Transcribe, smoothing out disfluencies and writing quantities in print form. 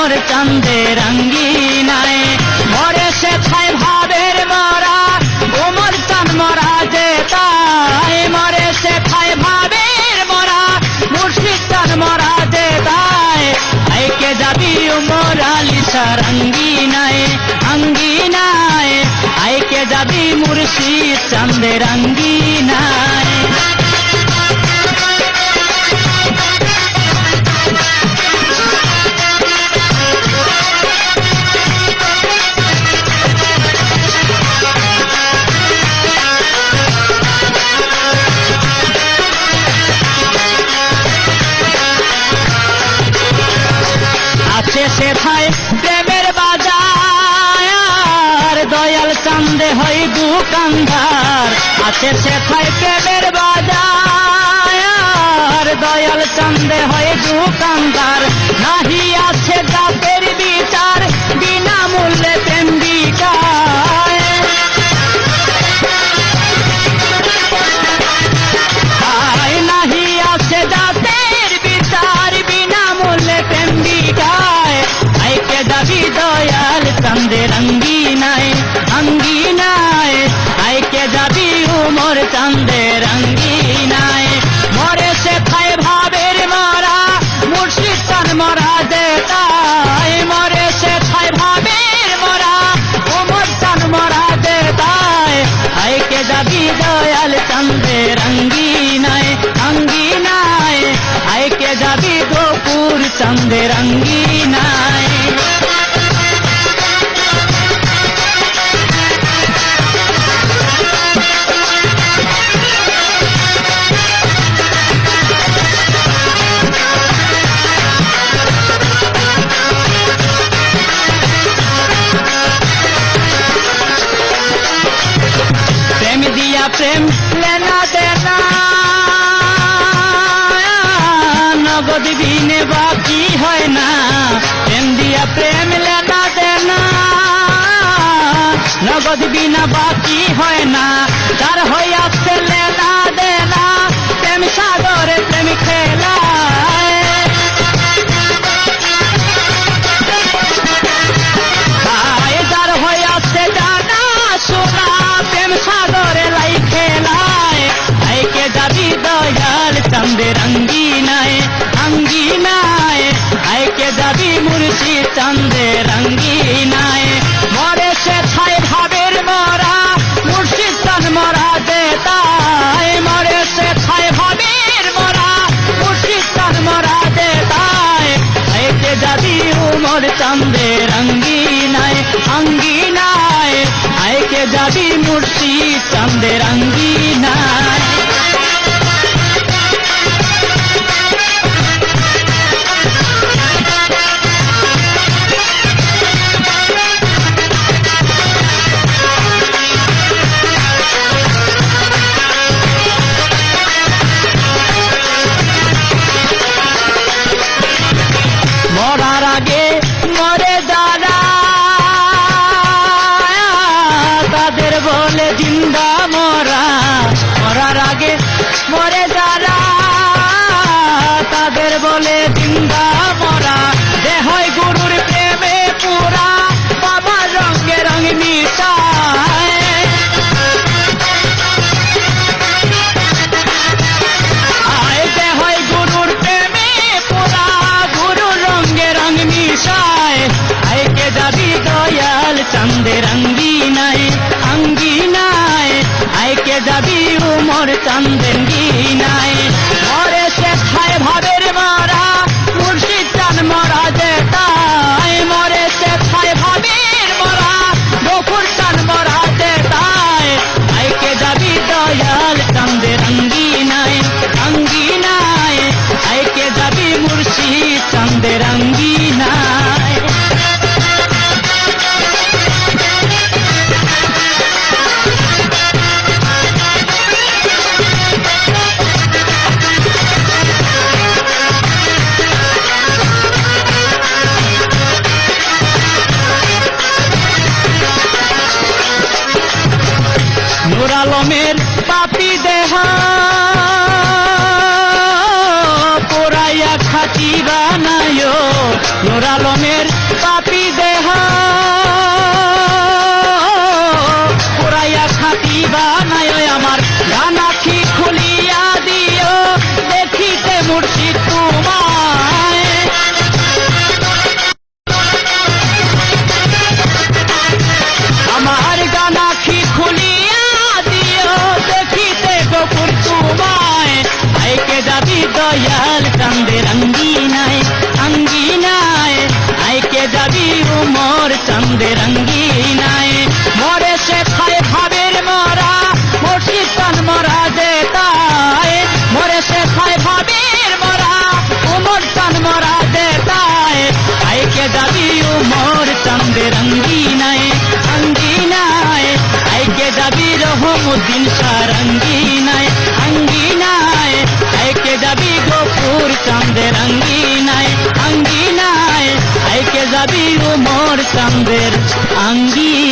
উমর চাঁদের আঙ্গিনায় মরে সে ছায় ভাবের মরা উমর চাঁদ মরা যে তাই মরে সে ছায় ভাবের মরা মুর্শিদ চাঁদ মরা যে তাই আইকে যাবি উমর আলী শাহর আঙ্গিনায় আঙ্গিনায় আইকে যাবি মুর্শিদ চাঁদের আঙ্গিনায় আছে সেথায় প্রেমের বাজার দয়াল চাঁদে হয় দোকানদার আছে সেথায় প্রেমের বাজার দয়াল চাঁদে হয় দোকানদার নাহি আছে জাতের বিচার বিনামূল্যে প্রেম বিকায় নাহি আছে জাতের বিচার বিনামূল্যে প্রেম বিকায় আইকে যাবি দয়াল চাঁদের আঙ্গিনায় আঙ্গিনায় আইকে যাবি উমর চাঁদের আঙ্গিনায় মরে সে খায় ভাবের মরা মুর্শিদ চাঁদ মরা যে তাই মরে সে খায় ভাবের মরা উমর চাঁদ মরা যে তাই আইকে যাবি দয়াল চাঁদের আঙ্গিনায় আঙ্গিনায় আইকে যাবি গোপুর চাঁদের আঙ্গিনায় প্রেম দিয়া প্রেম লেনা দেনা নগদ বিনে বাকি হয় না প্রেম দিয়া প্রেম লেনা দেনা নগদ বিনা বাকি হয় না যার হইয়াছে লেনা দেনা প্রেম সাগরে প্রেম খেলা যার হইয়াছে জানা শোনা প্রেম সাগরে লাই খেলায় আইকে যাবি দয়াল চাঁদের আঙ্গিনায় আঙ্গিনায় আইকে যাবি মুর্শিদ চাঁদের আঙ্গিনায় মরে সে ছায় ভাবের মরা মুর্শিদ চাঁদ মরা যে তাই মরে সে ছায় ভাবের মরা মুর্শিদ চাঁদ মরা যে তাই আইকে যাবি উমর চাঁদের আঙ্গিনায় আঙ্গিনায় আইকে যাবি মুর্শিদ চাঁদের আঙ্গিনায় মরার আগে মরে যারা তাদের বলে জিন্দা মরা মরার আগে মরে যারা তাদের বলে জিন্দা মরা দেহয় গুরুর প্রেমে পুরা বাবা রঙে রঙ মিশায় দেহয় গুরুর প্রেমে পুরা গুরু রঙে রঙ মিশায় আইকে যাবি দয়াল চাঁদের আঙ্গিনায় আঙ্গিনায় আইকে যাবি উমর চাঁদের আঙ্গিনায় মরে সে খায় ভাবের মরা মুর্শিদ চাঁদ মরা যে তাই মরে সে খায় ভাবের মরা গোপুর চাঁদ মরা যে তাই আইকে যাবি দয়াল চাঁদের আঙ্গিনায় আঙ্গিনায় আইকে যাবি মুর্শিদ চাঁদের আঙ্গিনায় নূর আলমের পাপি দেহ পোড়াইয়া খাটি বানায় নূর আলমের পাপি দেহ পুরাইয়া খাতি বানায় আমার গান আখি খুলিয়া দিও দেখিতে মুর্শিদ তোমায় আমার গান আখি খুলিয়া দিও দেখিতে গোপুর তোমায় আইকে যাবি দয়াল চাঁদের আঙ্গিনায় আঙ্গিনায় আইকে যাবি উমর চাঁদের আঙ্গিনায় মরে সে খায় ভাবের মরা মুর্শিদ চাঁদ মরা যেতায় মরে সে খায় ভাবের মরা উমর চাঁদ মরা যেতায় আইকে যাবি উমর চাঁদের আঙ্গিনায় আঙ্গিনায় আইকে যাবি রহমুদ্দিন শাহর আঙ্গিনায় আঙ্গিনায় আইকে যাবি গফুর চাঁদের আঙ্গিনায় আঙ্গিনায় আইকে যাবি উমর চাঁদের আঙ্গিনায়